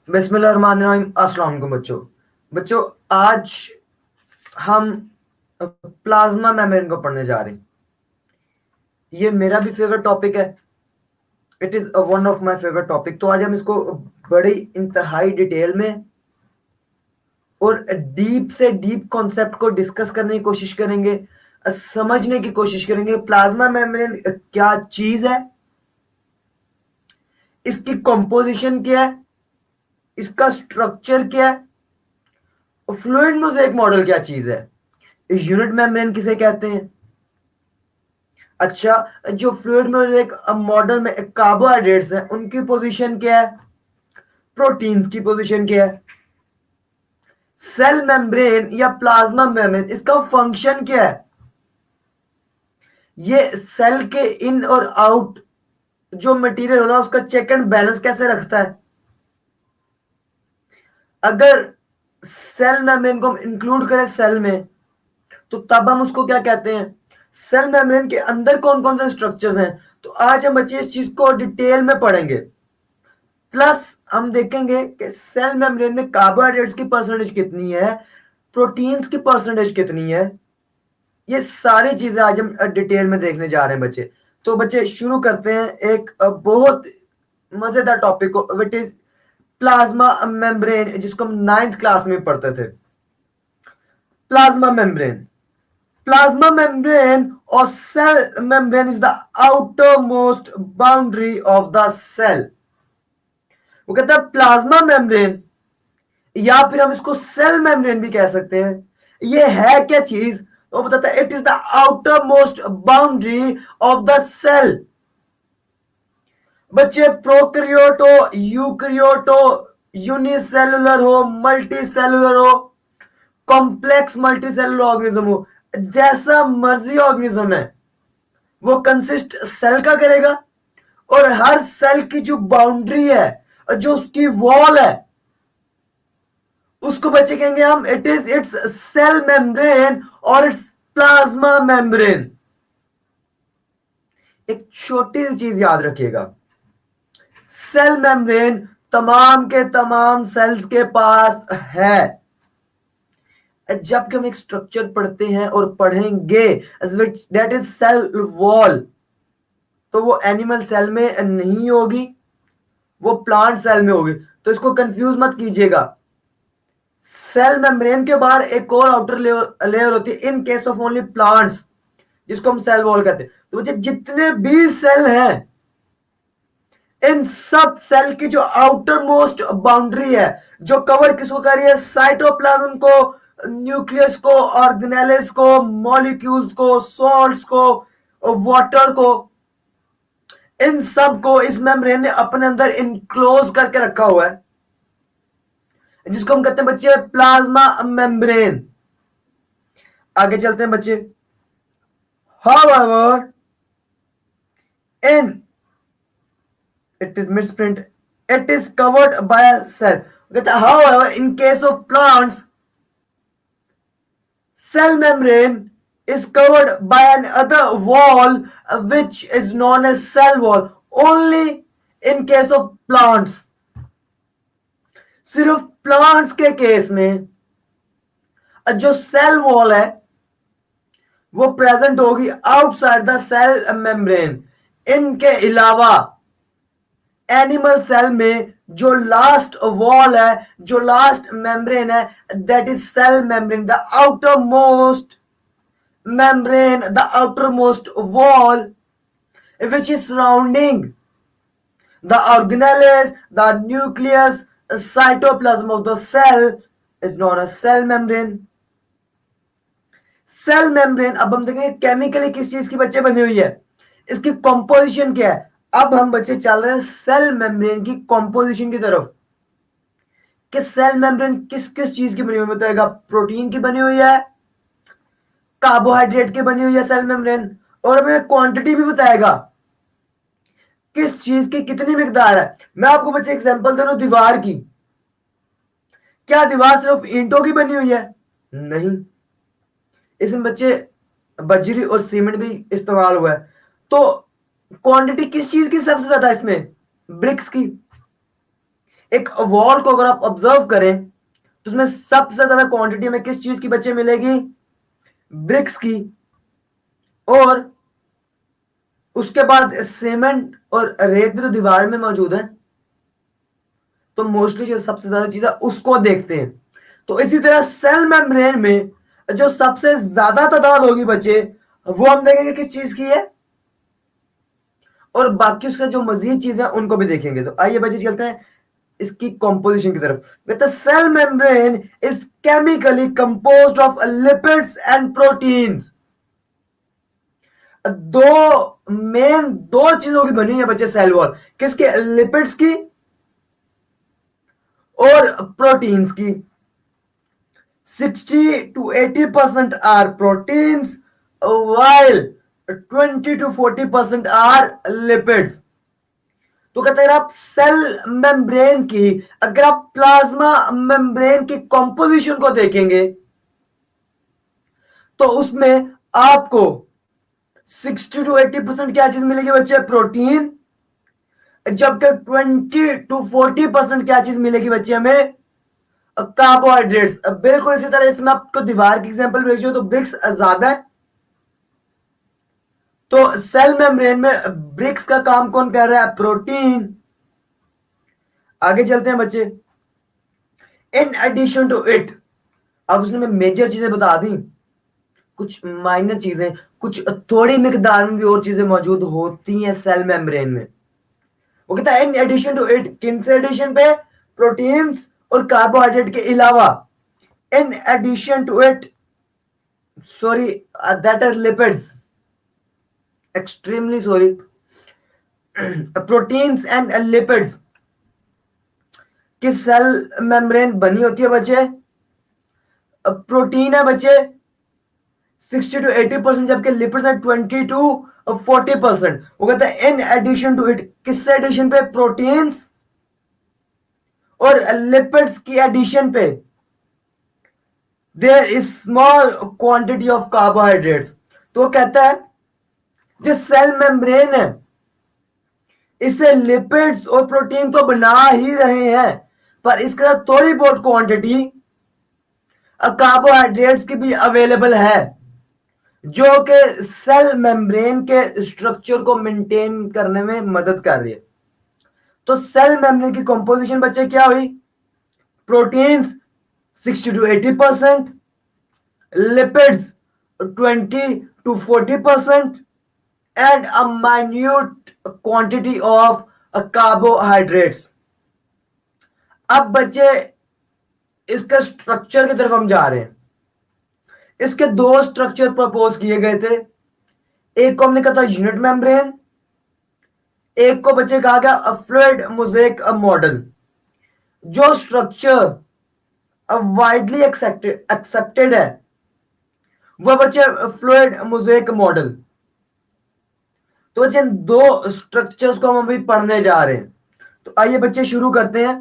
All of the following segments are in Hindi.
बिस्मिल्लाहिर्रहमानिर्रहीम। अस्सलाम वालेकुम बच्चों। बच्चों, आज हम प्लाज्मा मेम्ब्रेन को पढ़ने जा रहे हैं। ये मेरा भी फेवरेट टॉपिक है। It is one of my favourite topic. तो आज हम इसको बड़ी इंतहाई डिटेल में और डीप से डीप कॉन्सेप्ट को डिस्कस करने की कोशिश करेंगे, समझने की कोशिश करेंगे प्लाज्मा मेम्ब्रेन क्या चीज है, इसकी कंपोजिशन क्या है, इसका स्ट्रक्चर क्या है, फ्लूइड मोज़ेक मॉडल क्या चीज है, यूनिट मेम्ब्रेन किसे कहते हैं। अच्छा, जो फ्लूइड मोज़ेक मॉडल में कार्बोहाइड्रेट्स हैं उनकी पोजीशन क्या है, प्रोटीन्स की पोजीशन क्या है, सेल मेम्ब्रेन या प्लाज्मा मेम्ब्रेन इसका फंक्शन क्या है, ये सेल के इन और आउट जो मटेरियल होना उसका चेक एंड बैलेंस कैसे रखता है। अगर सेल मेम्ब्रेन को हम इंक्लूड करें सेल में तो तब हम उसको क्या कहते हैं, सेल मेम्ब्रेन के अंदर कौन कौन से स्ट्रक्चर्स हैं। तो आज हम बच्चे इस चीज को डिटेल में पढ़ेंगे। प्लस हम देखेंगे कि सेल मेम्ब्रेन में कार्बोहाइड्रेट्स की परसेंटेज कितनी है, प्रोटीन्स की परसेंटेज कितनी है। ये सारी चीजें आज हम डिटेल में देखने जा रहे हैं बच्चे। तो बच्चे शुरू करते हैं एक बहुत मजेदार टॉपिक को, विच इज प्लाज्मा मेम्ब्रेन, जिसको हम 9th क्लास में पढ़ते थे। Plasma membrane, plasma membrane or cell membrane is the outermost boundary of the cell। वो कहता है प्लाज्मा मेम्ब्रेन, या फिर हम इसको सेल मेम्ब्रेन भी कह सकते हैं। ये है क्या चीज, वो बताता है it is the outermost boundary of the cell. बच्चे, प्रोकैरियोट हो, यूकैरियोट हो, यूनिसेलुलर हो, मल्टी सेलुलर हो, कॉम्प्लेक्स मल्टी सेलुलर ऑर्गेनिज्म हो, जैसा मर्जी ऑर्गेनिज्म है वो कंसिस्ट सेल का करेगा। और हर सेल की जो बाउंड्री है, जो उसकी वॉल है, उसको बच्चे कहेंगे हम it is its cell membrane और इट्स प्लाज्मा मेम्ब्रेन। एक छोटी सी चीज याद रखिएगा, सेल मेम्ब्रेन तमाम के तमाम सेल्स के पास है। जब हम एक स्ट्रक्चर पढ़ते हैं और पढ़ेंगे दैट इज सेल वॉल, तो वो एनिमल सेल में नहीं होगी, वो प्लांट सेल में होगी। तो इसको कंफ्यूज मत कीजिएगा। सेल मेम्ब्रेन के बाहर एक और आउटर लेयर होती है in case of only plants, जिसको हम सेल वॉल कहते हैं। तो मुझे जितने भी सेल हैं, इन सब सेल की जो आउटर मोस्ट बाउंड्री है, जो कवर किसको कर रही है, साइटोप्लाज्म को, न्यूक्लियस को, ऑर्गेनेल्स को, मॉलिक्यूल्स को, सॉल्ट्स को, वाटर को, इन सब को इस मेम्ब्रेन ने अपने अंदर इनक्लोज करके रखा हुआ है, जिसको हम कहते हैं बच्चे प्लाज्मा मेम्ब्रेन। आगे चलते हैं बच्चे। However, in it is misprint, it is covered by a cell। However, in case of plants, cell membrane is covered by another wall, which is known as cell wall। Only in case of plants। सिर्फ प्लांट्स के केस में जो सेल वॉल है वो प्रेजेंट होगी आउटसाइड द सेल मेम्ब्रेन। इनके अलावा एनिमल सेल में जो लास्ट वॉल है, जो लास्ट मेम्ब्रेन है, that is cell membrane, the outermost membrane, the outermost wall which is surrounding the organelles, the nucleus, cytoplasm of the cell is known as cell membrane. Cell membrane अब हम देखेंगे केमिकली किस चीज की बच्चे बनी हुई है, इसकी कंपोजिशन क्या है। अब हम बच्चे चल रहे हैं सेल मेम्ब्रेन की कंपोजिशन की तरफ, कि सेल मेम्ब्रेन किस किस चीज की बनी हुई बताएगा। प्रोटीन की बनी हुई है, कार्बोहाइड्रेट की बनी हुई है सेल मेम्ब्रेन, और हमें क्वांटिटी भी बताएगा किस चीज की कितनी मिकदार है। मैं आपको बच्चे एग्जांपल दे रहा हूं दीवार की। क्या दीवार सिर्फ ईंटों की बनी हुई है? नहीं, इसमें बच्चे बजरी और सीमेंट भी इस्तेमाल हुआ है। तो क्वांटिटी किस चीज की सबसे ज्यादा इसमें? ब्रिक्स की। एक वॉल को अगर आप ऑब्जर्व करें तो उसमें सबसे ज्यादा क्वांटिटी में किस चीज की बच्चे मिलेगी? ब्रिक्स की, और उसके बाद सीमेंट और रेत भी तो दीवार में मौजूद है, तो मोस्टली जो सबसे ज्यादा चीज है उसको देखते हैं। तो इसी तरह सेल मेम्ब्रेन में जो सबसे ज्यादा तादाद होगी बच्चे, वो हम देखेंगे किस चीज की है, और बाकी उसका जो मजीद चीज है उनको भी देखेंगे। तो आइए बच्चे चलते हैं इसकी कंपोजिशन की तरफ। कहते हैं cell membrane is chemically composed of lipids and proteins. दो चीजों की बनी है बच्चे सेल वॉल, किसके? लिपिड्स की और प्रोटीन्स की। 60 to 80% are proteins, while 20 to 40% are lipids। तो कहते हैं आप सेल मेम्ब्रेन की, अगर आप प्लाज्मा मेम्ब्रेन की कंपोजिशन को देखेंगे तो उसमें आपको 60 to 80% क्या चीज मिलेगी बच्चे? प्रोटीन। जबकि 20 to 40% क्या चीज मिलेगी बच्चे हमें? कार्बोहाइड्रेट्स। बिल्कुल इसी तरह इसमें आपको दीवार की एग्जांपल भेजो तो ब्रिक्स ज्यादा है, तो सेल मेम्ब्रेन में ब्रिक्स का काम कौन कर रहा है? प्रोटीन। आगे चलते हैं बच्चे। इन एडिशन टू इट, अब उसने मैं मेजर चीजें बता दी, कुछ माइनर चीजें, कुछ थोड़ी मिकदार में भी और चीजें मौजूद होती हैं सेल मेम्ब्रेन में। वो कहता है इन एडिशन टू इट, किन से एडिशन पे? प्रोटीन्स और कार्बोहाइड्रेट के अलावा। In addition to it, sorry, that are lipids, extremely sorry, proteins and lipids की सेल मेम्ब्रेन बनी होती है बच्चे। प्रोटीन है बच्चे 60 to 80%, जबकि लिपिड्स है 20 to 40%। वो कहते हैं इन एडिशन टू इट, किससे एडिशन पे? प्रोटीन्स और लिपिड्स की एडिशन पे there is small quantity of carbohydrates. तो कहता है जो सेल मेम्ब्रेन है इससे लिपिड्स और प्रोटीन तो बना ही रहे हैं, पर इसके साथ थोड़ी बहुत क्वांटिटी कार्बोहाइड्रेट्स की भी अवेलेबल है, जो कि सेल मेम्ब्रेन के स्ट्रक्चर को मेंटेन करने में मदद कर रही है। तो सेल मेम्ब्रेन की कंपोजिशन बच्चे क्या हुई? Proteins 60 to 80%, lipids 20 to 40%, and a minute quantity of carbohydrates। अब बच्चे इसका स्ट्रक्चर की तरफ हम जा रहे हैं। इसके दो स्ट्रक्चर प्रपोज किए गए थे, एक को हमने कहा था यूनिट मेम्ब्रेन, एक को बच्चे कहा गया फ्लूइड मोज़ेक मॉडल। जो स्ट्रक्चर वाइडली एक्सेप्टेड है वह बच्चे फ्लूइड मोज़ेक मॉडल। तो बच्चे इन दो स्ट्रक्चर्स को हम अभी पढ़ने जा रहे हैं। तो आइए बच्चे शुरू करते हैं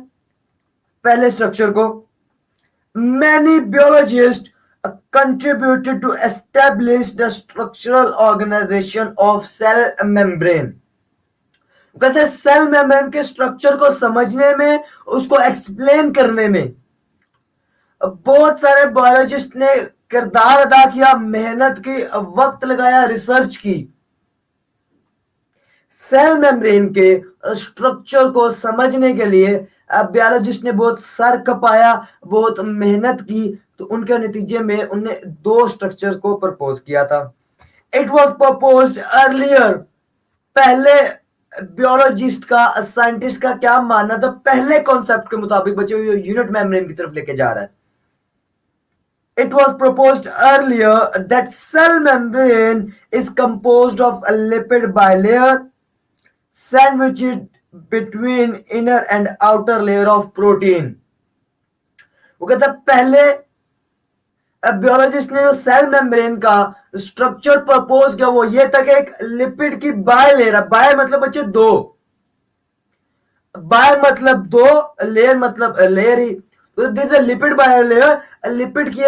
पहले स्ट्रक्चर को। Many biologists contributed to establish the structural organization of cell membrane। कहते हैं सेल मेम्ब्रेन के स्ट्रक्चर को समझने में, उसको एक्सप्लेन करने में बहुत सारे बायोलॉजिस्ट ने किरदार अदा किया, मेहनत की, वक्त लगाया, रिसर्च की। सेल मेम्ब्रेन के स्ट्रक्चर को समझने के लिए बायोलॉजिस्ट ने बहुत सर खपाया, बहुत मेहनत की, तो उनके नतीजे में उन्होंने दो स्ट्रक्चर को प्रपोज किया था। इट वॉज प्रपोज्ड अर्लियर, पहले बियोलॉजिस्ट का, साइंटिस्ट का क्या मानना था? पहले कॉन्सेप्ट के मुताबिक बच्चे यूनिट मेम्ब्रेन की तरफ लेके जा रहा है। It was proposed earlier that cell membrane is composed of a lipid bilayer sandwiched between inner and outer layer of protein। वो कहता है पहले बियोलॉजिस्ट ने जो सेल मेम्ब्रेन का स्ट्रक्चर प्रपोज किया वो ये था कि एक लिपिड की बाय लेयर, बाय मतलब बच्चे दो, बाय मतलब दो, लेयर मतलब लेयर ही, तो this is lipid by layer. Lipid की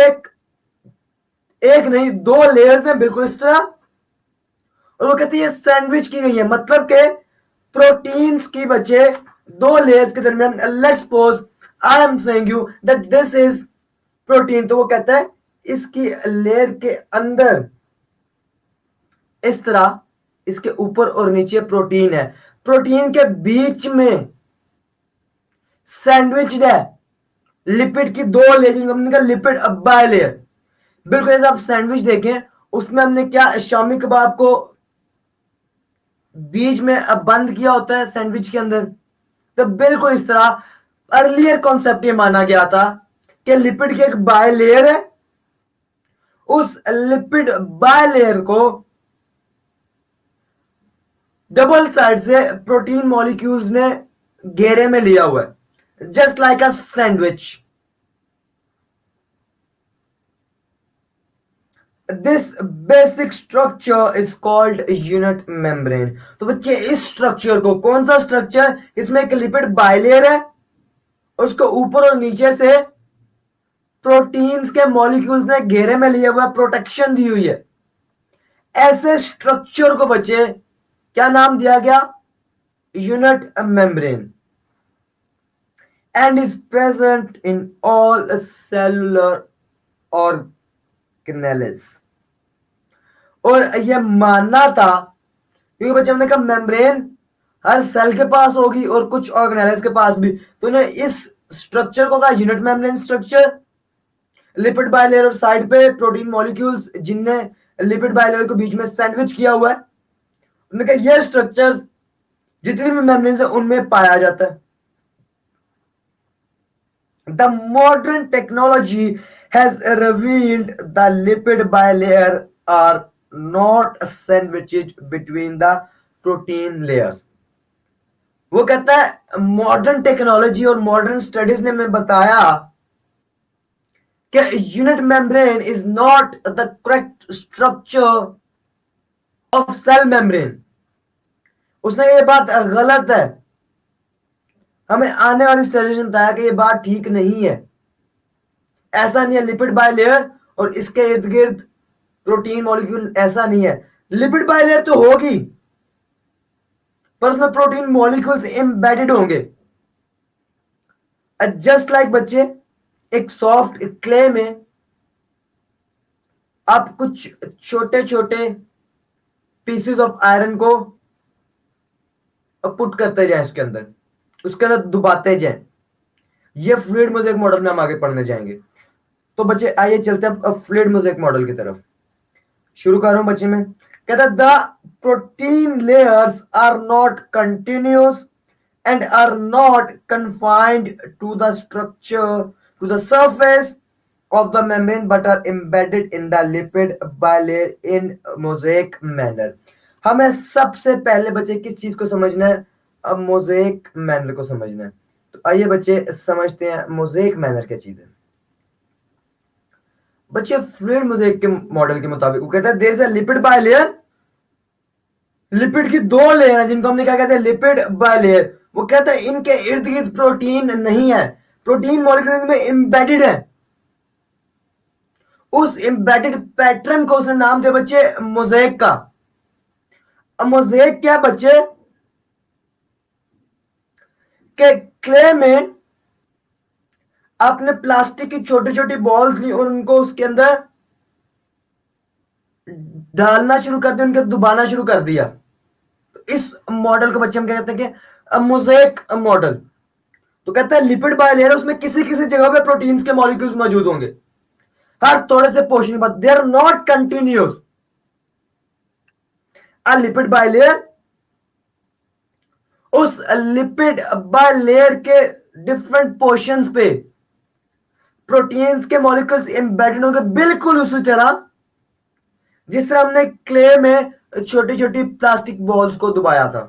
एक नहीं दो लेयर्स हैं बिल्कुल इस तरह, और वो कहती है सैंडविच की गई है, मतलब के प्रोटीन्स की बच्चे दो लेयर्स के दरमियान, let's suppose I am saying you that this is protein, तो वो कहता है इसकी लेयर के अंदर इस तरह इसके ऊपर और नीचे प्रोटीन है, प्रोटीन के बीच में सैंडविच है लिपिड की दो लेयर, जिनको हमने कहा लिपिड बाय लेयर। बिल्कुल जैसे आप सैंडविच देखें, उसमें हमने क्या शामी कबाब को बीच में अब बंद किया होता है सैंडविच के अंदर, तो बिल्कुल इस तरह अर्लियर कॉन्सेप्ट ये माना गया था कि लिपिड की एक बाय लेयर है, उस लिपिड बाय लेयर को डबल साइड से प्रोटीन मॉलिक्यूल्स ने घेरे में लिया हुआ है, just like a sandwich. This basic structure is called unit membrane. तो बच्चे इस स्ट्रक्चर को, कौन सा स्ट्रक्चर, इसमें एक लिपिड बायलेयर है, उसको ऊपर और नीचे से प्रोटीन्स के मॉलिक्यूल्स ने घेरे में लिया हुआ, प्रोटेक्शन दी हुई है, ऐसे स्ट्रक्चर को बच्चे क्या नाम दिया गया, unit membrane, and is present in all cellular organelles. और ये मानना था, क्योंकि बच्चे हमने कहा मेम्ब्रेन हर सेल के पास होगी और कुछ ऑर्गेनेल्स के पास भी, तो उन्हें इस स्ट्रक्चर को कहा unit membrane structure. Lipid bilayer और साइड पे प्रोटीन मॉलिक्यूल्स जिनने लिपिड बायलेयर को बीच में सैंडविच किया हुआ है, उन्होंने कहा यह स्ट्रक्चर जितनी भी मेम्ब्रेन है उनमें पाया जाता है। The modern technology has revealed the lipid bilayer are not sandwiches between the protein layers. वो कहता है मॉडर्न टेक्नोलॉजी और मॉडर्न स्टडीज ने हमें बताया कि unit membrane is not the correct structure of cell membrane. उसने ये बात गलत है, हमें आने वाली स्टडीज ने बताया कि ये बात ठीक नहीं है, ऐसा नहीं है। लिपिड बायलेयर और इसके इर्द गिर्द प्रोटीन मॉलिक्यूल, ऐसा नहीं है। लिपिड बायलेयर तो होगी पर उसमें प्रोटीन मॉलिक्यूल्स एम्बेडेड होंगे, जस्ट लाइक बच्चे एक सॉफ्ट क्ले में आप कुछ छोटे छोटे पीसेस ऑफ आयरन को पुट करते जाए उसके अंदर, उसके अंदर डुबाते जाए। ये फ्लूइड मोज़ेक मॉडल में हम आगे पढ़ने जाएंगे। तो बच्चे आइए चलते हैं अब फ्लूइड मोज़ेक मॉडल की तरफ। शुरू कर रहा हूं बच्चे में, कहता है the protein layers are not continuous and are not confined to the structure to the surface of the membrane but are embedded in the lipid bilayer in mosaic manner। हमें सबसे पहले बच्चे किस चीज को समझना है, अब मोज़ेक मैनर को समझना है। तो आइए बच्चे समझते हैं मोज़ेक मैनर क्या चीज है। बच्चे फ्लूइड मोज़ेक के मॉडल के मुताबिक वो कहता है there is a lipid bilayer, lipid की दो लेयर है जिनको हमने क्या कहते हैं, लिपिड बायलेयर। वो कहता है इनके इर्द गिर्द प्रोटीन नहीं है, प्रोटीन मॉलिक्यूल में एम्बेडेड है। उस एम्बेडेड पैटर्न को उसने नाम दिया बच्चे मोज़ेक का। अब मोज़ेक क्या बच्चे, के क्ले में आपने प्लास्टिक की छोटी छोटी बॉल्स ली और उनको उसके अंदर डालना शुरू कर दिया, उनके डुबाना शुरू कर दिया। तो इस मॉडल को बच्चे हम क्या कहते हैं कि मोज़ेक मॉडल। तो कहता है लिपिड बायलेयर, उसमें किसी किसी जगह पे प्रोटीन्स के मॉलिक्यूल्स मौजूद होंगे, हर थोड़े से पोर्शन के बाद, they are not continuous. A lipid bilayer, उस लिपिड बायलेयर के डिफरेंट पोर्शंस पे प्रोटीन्स के मॉलिक्यूल्स एम्बेडेड होंगे, बिल्कुल उसी तरह जिस तरह हमने क्ले में छोटी छोटी प्लास्टिक बॉल्स को डुबाया था।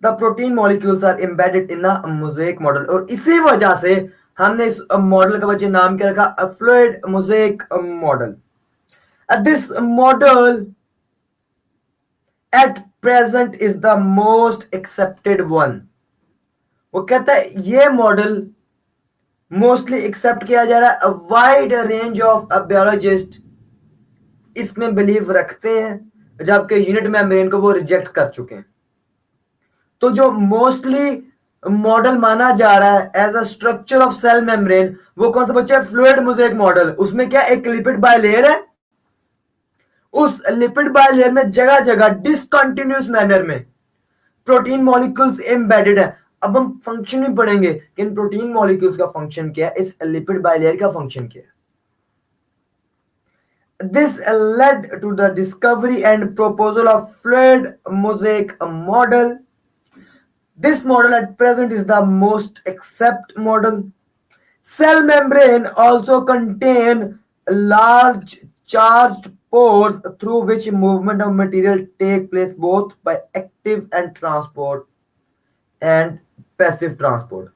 The protein molecules are embedded in a mosaic model, और इसी वजह से हमने इस मॉडल का बच्चे नाम क्या रखा, fluid mosaic model. This model at present is the most accepted one. वो कहता है ये मॉडल मोस्टली एक्सेप्ट किया जा रहा है। वाइड रेंज ऑफ बायोलॉजिस्ट इसमें बिलीव रखते हैं, जबकि यूनिट मेम्ब्रेन को वो रिजेक्ट कर चुके हैं। तो जो मोस्टली मॉडल माना जा रहा है as a structure of cell membrane, वो कौन सा बच्चा है? Fluid mosaic model. उसमें क्या एक लिपिड बायलेयर है, उस लिपिड बायलेयर में जगह जगह डिसकंटिन्यूस मैनर में प्रोटीन मॉलिक्यूल्स एम्बेडेड है। अब हम फंक्शन भी पढ़ेंगे कि इन प्रोटीन मॉलिक्यूल्स का फंक्शन क्या है, इस लिपिड बायलेयर का फंक्शन क्या है। This led to the discovery and proposal of fluid mosaic model. This model at present is the most accepted model. Cell membrane also contain large charged pores through which movement of material take place both by active and transport and passive transport.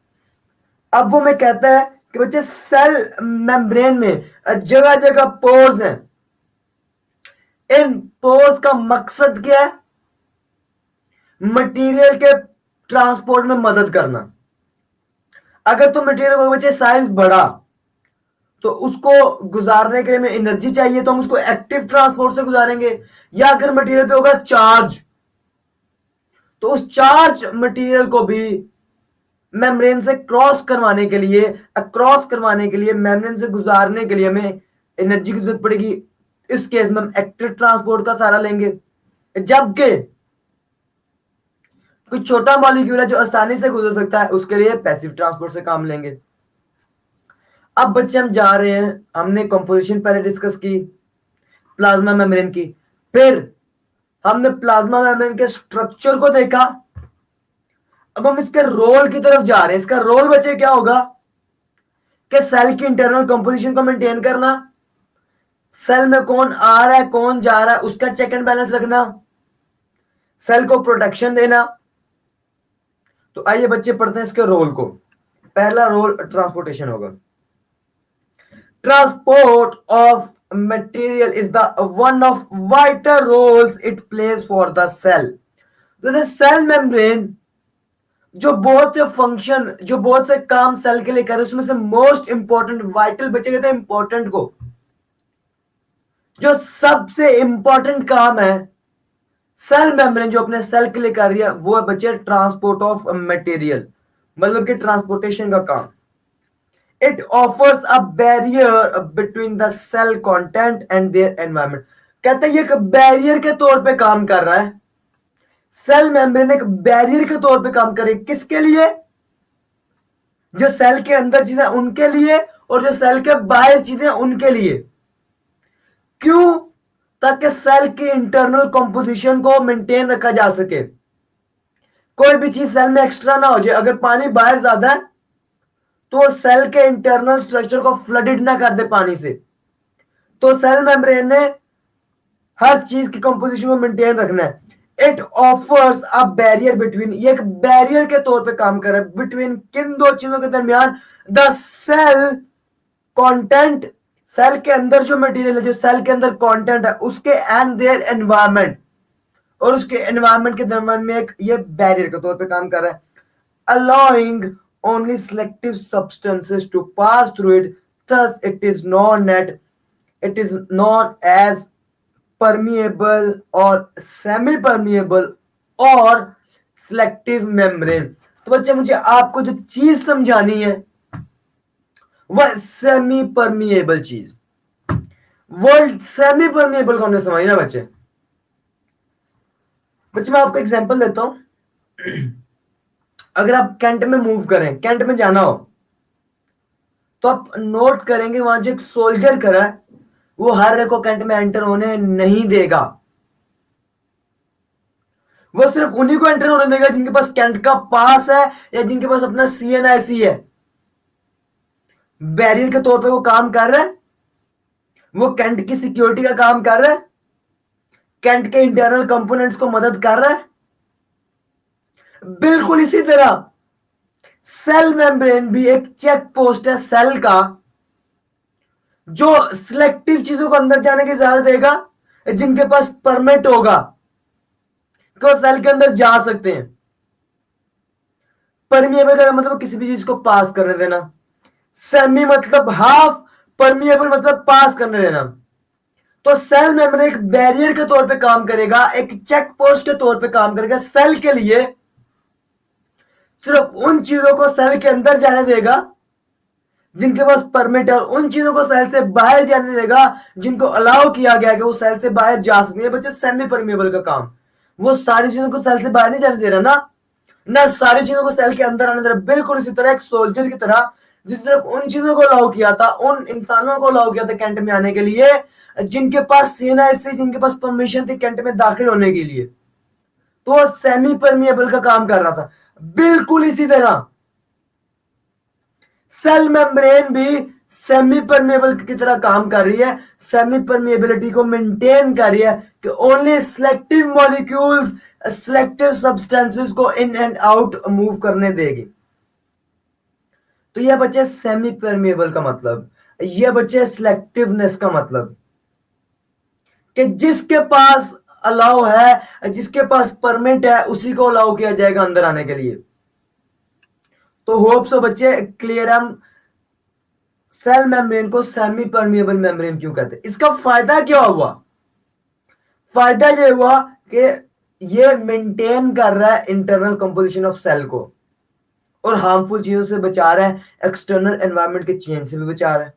अब वो मैं कहता है कि बच्चे सेल मेम्ब्रेन में जगह जगह पोर्स हैं। इन पोर्स का मकसद क्या है? मटेरियल के ट्रांसपोर्ट में मदद करना। अगर तो मटेरियल का बच्चे साइज बड़ा, तो उसको गुजारने के लिए हमें एनर्जी चाहिए, तो हम उसको एक्टिव ट्रांसपोर्ट से गुजारेंगे। या अगर मटेरियल पे होगा चार्ज, तो उस चार्ज मटेरियल को भी मेम्ब्रेन से क्रॉस करवाने के लिए मेम्ब्रेन से गुजारने के लिए हमें एनर्जी की जरूरत पड़ेगी। इस केस में हम एक्टिव ट्रांसपोर्ट का सहारा लेंगे। जबकि कोई छोटा मॉलिक्यूल है जो आसानी से गुजर सकता है, उसके लिए पैसिव ट्रांसपोर्ट से काम लेंगे। अब बच्चे हम जा रहे हैं, हमने कंपोजिशन पहले डिस्कस की प्लाज्मा मेम्ब्रेन की, फिर हमने प्लाज्मा मेम्ब्रेन के स्ट्रक्चर को देखा। अब हम इसके रोल की तरफ जा रहे हैं। इसका रोल बच्चे क्या होगा कि सेल की इंटरनल कंपोजिशन को मेंटेन करना, सेल में कौन आ रहा है कौन जा रहा है उसका चेक एंड बैलेंस रखना, सेल को प्रोटेक्शन देना। तो आइए बच्चे पढ़ते हैं इसके रोल को। पहला रोल ट्रांसपोर्टेशन होगा। Transport of material is the one of vital roles it plays for the cell. जैसे सेल मेम्ब्रेन जो बहुत से काम सेल के लिए करे, उसमें से मोस्ट इंपॉर्टेंट वाइटल बच्चे कहते हैं इंपॉर्टेंट को, जो सबसे इंपॉर्टेंट काम है सेल मेम्ब्रेन जो अपने सेल के लिए कर रही है, वो है बच्चे ट्रांसपोर्ट ऑफ मटेरियल, मतलब कि ट्रांसपोर्टेशन का काम। It offers a barrier between the cell content and their environment. कहते हैं ये एक बैरियर के तौर पे काम कर रहा है। सेल मेम्ब्रेन एक बैरियर के तौर पे काम कर रही है। किसके लिए? जो सेल के अंदर चीजें उनके लिए, और जो सेल के बाहर चीजें उनके लिए। क्यों? ताकि सेल की इंटरनल कंपोजिशन को मेंटेन रखा जा सके, कोई भी चीज सेल में एक्स्ट्रा ना हो जाए। अगर पानी बाहर ज्यादा है तो सेल के इंटरनल स्ट्रक्चर को फ्लडेड ना कर दे पानी से। तो सेल मेम्ब्रेन ने हर चीज की कंपोजिशन को मेंटेन रखना है। It offers a barrier between, ये एक बैरियर के तौर पे काम कर रहा है बिटवीन किन दो चीजों के दरमियान, द सेल कंटेंट, सेल के अंदर जो मटेरियल है, जो सेल के अंदर कंटेंट है उसके, एंड देयर एनवायरनमेंट, और उसके एनवायरनमेंट के दरमियान में एक ये बैरियर के तौर पे काम कर रहा है। allowing only selective substances to pass through it, thus it is known as permeable or semi permeable or selective membrane। तो बच्चे मुझे आपको जो चीज समझानी है वह सेमी परमिएबल चीज, वर्ल्ड सेमी परमिएबल को हमने समझी ना बच्चे। मैं आपको एग्जांपल देता हूं। अगर आप कैंट में मूव करें, कैंट में जाना हो, तो आप नोट करेंगे वहां जो एक सोल्जर खड़ा है वो हर एक को कैंट में एंटर होने नहीं देगा। वो सिर्फ उन्हीं को एंटर होने देगा जिनके पास कैंट का पास है या जिनके पास अपना CNIC है। बैरियर के तौर पे वो काम कर रहा है, वो कैंट की सिक्योरिटी का काम कर रहा है, कैंट के इंटरनल कंपोनेंट्स को मदद कर रहा है। बिल्कुल इसी तरह सेल मेम्ब्रेन भी एक चेक पोस्ट है सेल का, जो सिलेक्टिव चीजों को अंदर जाने की इजाजत देगा जिनके पास परमिट होगा कि वो सेल के अंदर जा सकते हैं। परमिएबल का मतलब किसी भी चीज को पास करने देना, सेमी मतलब हाफ, परमिएबल मतलब पास करने देना। तो सेल मेम्ब्रेन एक बैरियर के तौर पे काम करेगा, एक चेक पोस्ट के तौर पे काम करेगा सेल के लिए, सिर्फ उन चीजों को सेल के अंदर जाने देगा जिनके पास परमिट है, और उन चीजों को सेल से बाहर जाने देगा जिनको अलाउ किया गया कि वो सेल से बाहर जा सकते हैं। बच्चे सेमी परमिएबल का काम, वो सारी चीजों को सेल से बाहर नहीं जाने दे रहा ना सारी चीजों को सेल के अंदर आने दे रहा। बिल्कुल इसी तरह एक सोल्जर की तरह जिस तरफ उन चीजों को अलाउ किया था, उन इंसानों को अलाउ किया था कैंट में आने के लिए जिनके पास सीएनआईसी, जिनके पास परमिशन थी कैंट में दाखिल होने के लिए, तो वो सेमी परमिएबल का काम कर रहा था। बिल्कुल इसी तरह सेल मेम्ब्रेन भी सेमी परमेबल की तरह काम कर रही है, सेमी परमेबिलिटी को मेंटेन कर रही है कि only selective molecules, selective substances को इन एंड आउट मूव करने देगी। तो यह बच्चे सेमी परमेबल का मतलब, यह बच्चे सिलेक्टिवनेस का मतलब कि जिसके पास अलाउ है, जिसके पास परमिट है, उसी को अलाउ किया जाएगा अंदर आने के लिए। तो होप सो बच्चे क्लियर। हम सेल मेम्ब्रेन को सेमी परमिएबल मेम्ब्रेन क्यों कहते हैं, इसका फायदा क्या हुआ? फायदा ये हुआ कि ये मेंटेन कर रहा है इंटरनल कंपोजिशन ऑफ सेल को और हार्मफुल चीजों से बचा रहा है, एक्सटर्नल एनवायरनमेंट के चेंज से भी बचा रहा है।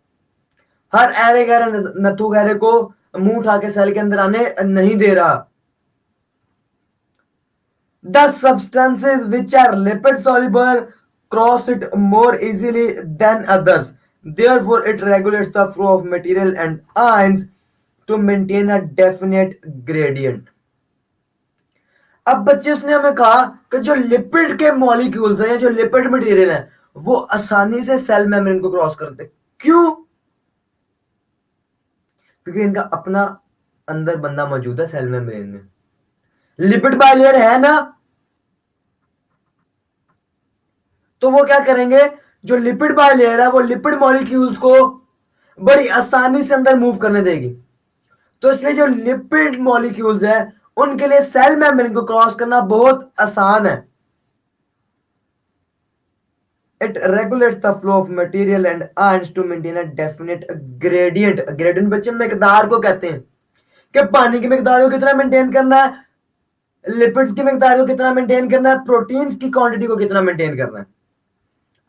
हर ऐरे गैरे नथु गैरे को मुंह उठा के सेल के अंदर आने नहीं दे रहा। The substances which are lipid soluble cross it more easily than others. Therefore, it regulates the flow of material and ions to maintain a definite gradient. अब बच्चे उसने हमें कहा कि जो लिपिड के मॉलिक्यूल्स हैं, जो लिपिड मटेरियल है, वो आसानी से सेल मेम्ब्रेन को क्रॉस करते हैं। क्यों? क्योंकि इनका अपना अंदर बंदा मौजूद है सेल मेम्ब्रेन में। लिपिड बाइलेयर है ना, तो वो क्या करेंगे, जो लिपिड बाइलेयर है वो लिपिड मॉलिक्यूल्स को बड़ी आसानी से अंदर मूव करने देगी। तो इसलिए जो लिपिड मॉलिक्यूल्स है उनके लिए सेल मेम्ब्रेन को क्रॉस करना बहुत आसान है। It regulates the flow of material and ions to maintain a definite gradient. Gradient बच्चे मिकदार को कहते हैं कि पानी की मिकदार को कितना मेंटेन करना है, लिपिड्स की मिकदार को कितना मेंटेन करना है, प्रोटीन्स की क्वांटिटी को कितना मेंटेन करना है।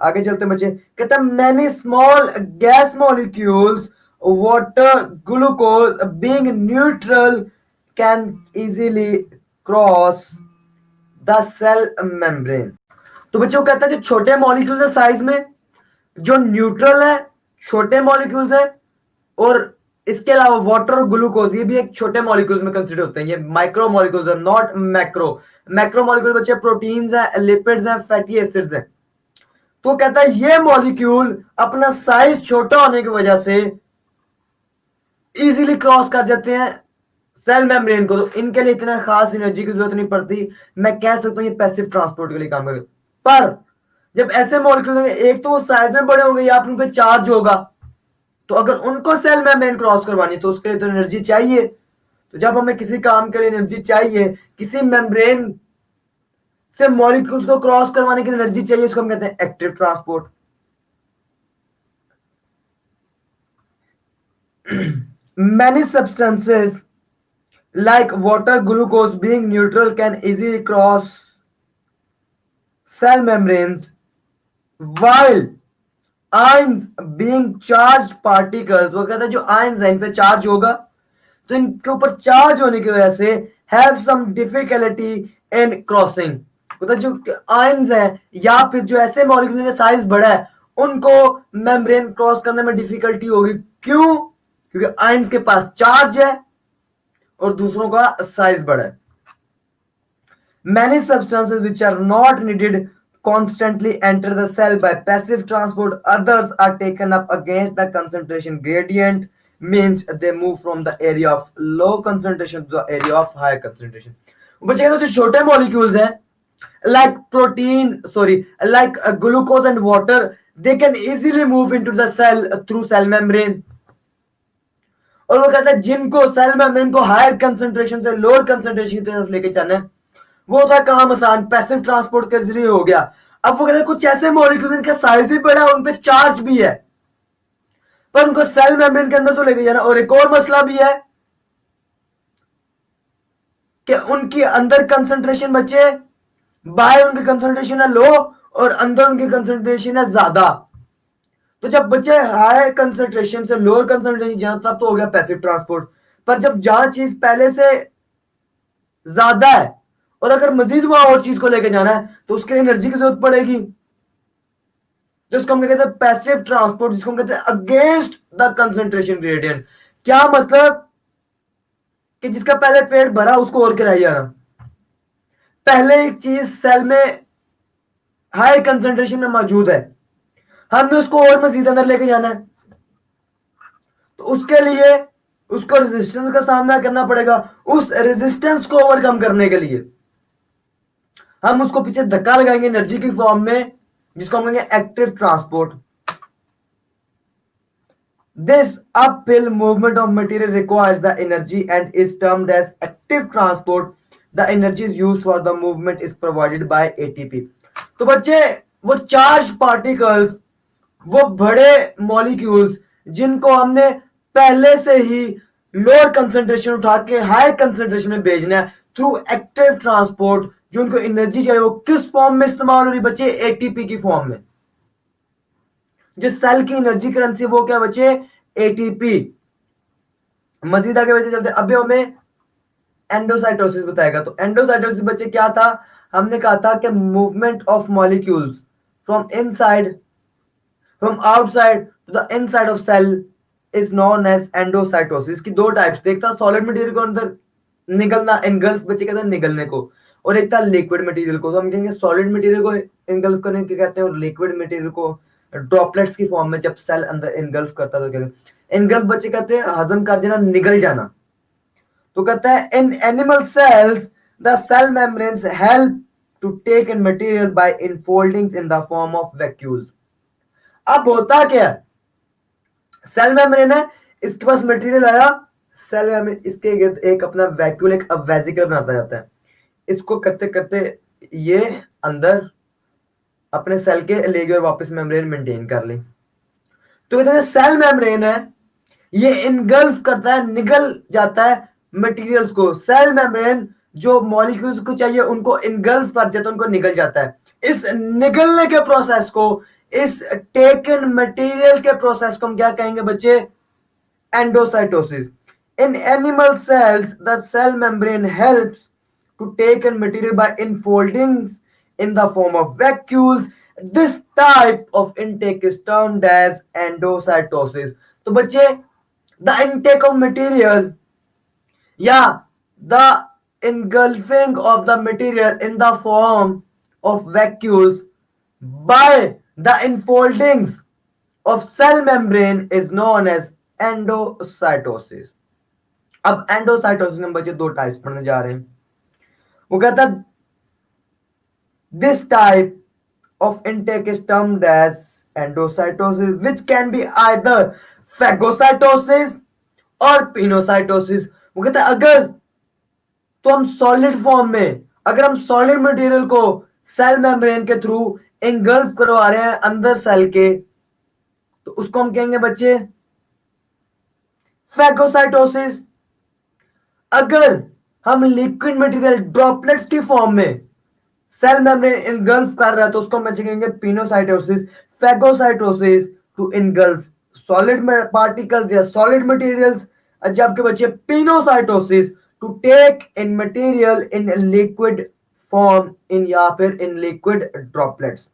आगे चलते बच्चे, कहता है many small gas molecules, water, glucose being neutral can easily cross the cell membrane. तो बच्चे वो कहता है जो छोटे मॉलिक्यूल्स है साइज में, जो न्यूट्रल है, छोटे मॉलिक्यूल्स है, और इसके अलावा वाटर और ग्लूकोज ये भी एक छोटे मॉलिक्यूल्स में कंसीडर होते हैं। ये माइक्रो मॉलिक्यूल्स है, नॉट मैक्रो। मैक्रो मॉलिक्यूल बच्चे प्रोटीन्स है, लिपिड्स है, फैटी एसिड्स है। तो कहता है ये मॉलिक्यूल अपना साइज छोटा होने की वजह से इजीली क्रॉस कर जाते हैं सेल मेम्ब्रेन को, तो इनके लिए इतना खास एनर्जी की जरूरत नहीं पड़ती। मैं कह सकता हूं ये पैसिव ट्रांसपोर्ट के लिए काम करेगा। पर जब ऐसे मॉलिक्यूल एक तो वो साइज में बड़े होंगे या आप उन पे चार्ज होगा, तो अगर उनको सेल मेम्ब्रेन क्रॉस करवानी तो उसके लिए तो एनर्जी चाहिए। तो जब हमें किसी काम के लिए एनर्जी चाहिए, किसी मेम्ब्रेन से मॉलिक्यूल्स को क्रॉस करवाने की एनर्जी चाहिए, उसको हम कहते हैं active transport. Many substances like water, glucose being neutral can easily cross cell membranes, while ions being charged particles, वो कहता है जो ions है इन पे चार्ज होगा, तो इनके ऊपर चार्ज होने की वजह से have some difficulty in crossing। मतलब जो ions है या फिर जो ऐसे मॉलिक्यूल का साइज बड़ा है उनको मेम्ब्रेन क्रॉस करने में डिफिकल्टी होगी। क्यों? क्योंकि आयंस के पास चार्ज है और दूसरों का साइज बड़ा है। Many substances which are not needed constantly enter the cell by passive transport. Others are taken up against the concentration gradient, means they move from the area of low concentration to the area of high concentration. बच्चे जो छोटे मॉलिक्यूल्स हैं like protein, like glucose and water, they can easily move into the cell through cell membrane। और वो कहता है जिनको सेल मेम्ब्रेन को हायर कंसंट्रेशन से लोअर कंसंट्रेशन की तरफ लेके जाना है, वो था काम आसान, पैसिव ट्रांसपोर्ट के जरिए हो गया। अब वो कहते हैं कुछ ऐसे मॉलिक्यूल इनका साइज भी बड़ा है, उन पे चार्ज भी है, पर उनको सेल मेम्ब्रेन के अंदर तो लेके जाना। और एक और मसला भी है कि उनकी अंदर कंसंट्रेशन बच्चे, बाहर उनकी कंसंट्रेशन है लो, और अंदर उनकी कंसंट्रेशन है ज्यादा। तो जब बच्चे हाई कंसंट्रेशन से लोअर कंसंट्रेशन जाए तब तो हो गया पैसिव ट्रांसपोर्ट। पर जब जहां चीज पहले से ज्यादा है और अगर मजीद वहां और चीज को लेके जाना है तो उसके लिए एनर्जी की जरूरत पड़ेगी, जिसको हम कहते हैं पैसिव ट्रांसपोर्ट, जिसको हम कहते हैं अगेंस्ट द कंसंट्रेशन ग्रेडियंट। क्या मतलब कि जिसका पहले पेट भरा उसको और खिलाई जाना। पहले एक चीज सेल में हाई कंसंट्रेशन में मौजूद है, हमने उसको और मजीद अंदर लेके जाना है, तो उसके लिए उसको रेजिस्टेंस का सामना करना पड़ेगा। उस रेजिस्टेंस को ओवरकम करने के लिए हम उसको पीछे धक्का लगाएंगे एनर्जी की फॉर्म में, जिसको हम कहेंगे active transport. This uphill movement of material requires the energy and is termed as active transport. The energy is used for the movement is provided by ATP. तो बच्चे वो चार्ज पार्टिकल्स, वो बड़े मॉलिक्यूल्स जिनको हमने पहले से ही लोअर कंसंट्रेशन उठा के हाई कंसंट्रेशन में भेजना है थ्रू एक्टिव ट्रांसपोर्ट, जो उनको एनर्जी चाहिए वो किस फॉर्म में इस्तेमाल हो रही बच्चे? एटीपी की फॉर्म में। जिस सेल की एनर्जी करेंसी वो क्या बच्चे? एटीपी। मजीद आगे बच्चे चलते, अभी हमें एंडोसाइटोसिस बताएगा। तो एंडोसाइटोसिस बच्चे क्या था? हमने कहा था कि movement of molecules from inside from outside to the inside of cell is known as endocytosis. की दो टाइप्स, एक था सॉलिड मटेरियल को अंदर निकलना, एनगल्फ बच्चे कहते हैं निगलने को, और एक था लिक्विड मटेरियल को। तो हम कहेंगे सॉलिड मटेरियल को एनगल्फ करने के कहते हैं, और लिक्विड मटेरियल को ड्रॉपलेट्स की फॉर्म में जब सेल अंदर एनगल्फ करता है तो कहते हैं एनगल्फ बच्चे कहते हैं हजम कर जाना, निगल जाना। तो कहता है in animal cells the cell membranes help to take in material by infoldings in the form of vacuoles. अब होता क्या है, सेल मेम्ब्रेन है, इसके पास मटेरियल आया, सेल मेम्ब्रेन इसके गिर्द एक अपना वैक्यूल, एक वेसिकल बनाता जाता है। इसको करते करते ये अंदर अपने सेल के ले गए और वापस मेम्ब्रेन मेंटेन कर ली। तो कहते हैं सेल मेम्ब्रेन है, ये इनगल्फ करता है, निगल जाता है मटेरियल्स को। सेल मेम्ब्रेन जो मॉलिक्यूल्स को चाहिए उनको इनगल्फ कर जाता है, उनको निगल जाता है। इस निगलने के प्रोसेस को, इस टेकन मटेरियल के प्रोसेस को हम क्या कहेंगे बच्चे? Endocytosis. In animal cells the cell membrane helps to take in material by infoldings in the form of vacuoles. This type of intake is termed as endocytosis. तो बच्चे the intake of material या the engulfing of the material in the form of vacuoles by the infoldings of cell membrane is known as endocytosis. अब एंडोसाइटोसिस में बच्चे दो टाइप्स पढ़ने जा रहे हैं। वो कहता this type of intake is termed as endocytosis, which can be either phagocytosis और pinocytosis। वो कहता है अगर तो हम सॉलिड फॉर्म में, अगर हम सॉलिड मटेरियल को सेल मेम्ब्रेन के थ्रू एंगल्फ करवा रहे हैं अंदर सेल के, तो उसको हम कहेंगे बच्चे फैगोसाइटोसिस। अगर हम लिक्विड मटेरियल ड्रॉपलेट्स की फॉर्म में सेल मेम्ब्रेन इनगल्फ कर रहा है तो उसको हम कहेंगे pinocytosis. Phagocytosis to engulf solid particles या सॉलिड मटेरियल्स, जबकि बच्चे pinocytosis to take in material in liquid form, in या फिर इन लिक्विड ड्रॉपलेट्स।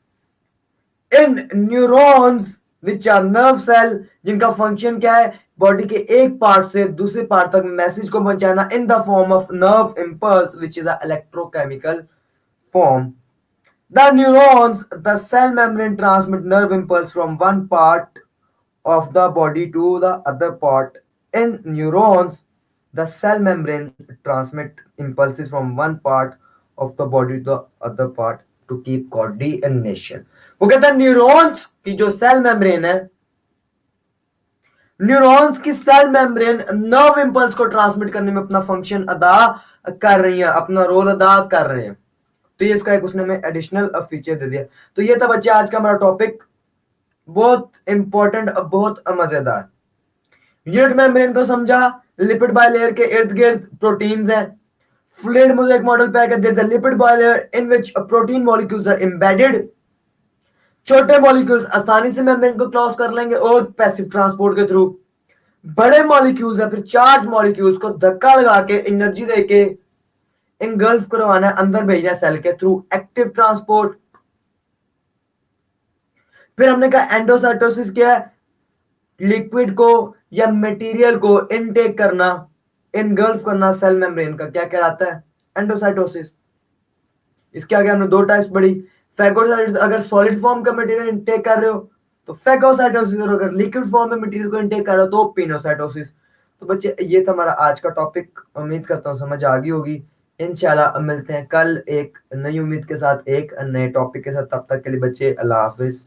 इन neurons which are nerve cell, जिनका फंक्शन क्या है? बॉडी के एक पार्ट से दूसरे पार्ट तक मैसेज को पहुंचाना इन the form of nerve impulse which is a electrochemical form. The neurons, the cell membrane transmit nerve impulse from one part of the body to the other part. In neurons, the cell membrane transmit impulses from one part of the body to the other part to keep coordination. वो कहता है न्यूरॉन्स की जो सेल मेम्ब्रेन है, न्यूरॉन्स की सेल मेम्ब्रेन नर्व इंपल्स को ट्रांसमिट करने में अपना फंक्शन अदा कर रही है, अपना रोल अदा कर रहे हैं। तो ये इसका एक उसने में एडिशनल फीचर दे दिया। तो ये था बच्चे आज का हमारा टॉपिक, बहुत इंपॉर्टेंट, बहुत मजेदार। यूनिट मेम्ब्रेन को समझा, लिपिड बायलेयर के इर्द गिर्द प्रोटीन्स हैं। फ्लूइड मोज़ेक मॉडल पे आकर there is a lipid bilayer in which protein molecules are embedded छोटे मॉलिक्यूल्स आसानी से मेम्ब्रेन को क्रॉस कर लेंगे और पैसिव ट्रांसपोर्ट के थ्रू। बड़े मॉलिक्यूल्स या फिर चार्ज मॉलिक्यूल्स को धक्का लगा के एनर्जी देके इंगल्फ करवाना है, अंदर भेजना है सेल के थ्रू, एक्टिव ट्रांसपोर्ट। फिर हमने कहा एंडोसाइटोसिस क्या है, लिक्विड को या मटेरियल को इनटेक करना, इनगल्फ करना सेल मेम्ब्रेन का, क्या कहलाता है, एंडोसाइटोसिस। इसके आगे हमने दो टाइप्स पढ़ी, फैगोसाइटोसिस अगर सॉलिड फॉर्म का मटेरियल इनटेक कर रहे हो तो फैगोसाइटोसिस, और अगर लिक्विड फॉर्म में मटेरियल को इनटेक कर रहे हो तो पिनोसाइटोसिस। तो बच्चे ये था हमारा आज का टॉपिक, उम्मीद करता हूँ समझ आ गई होगी। इंशाल्लाह मिलते हैं कल एक नई उम्मीद के साथ, एक नए टॉपिक के साथ। तब तक के लिए बच्चे अल्लाह हाफिज।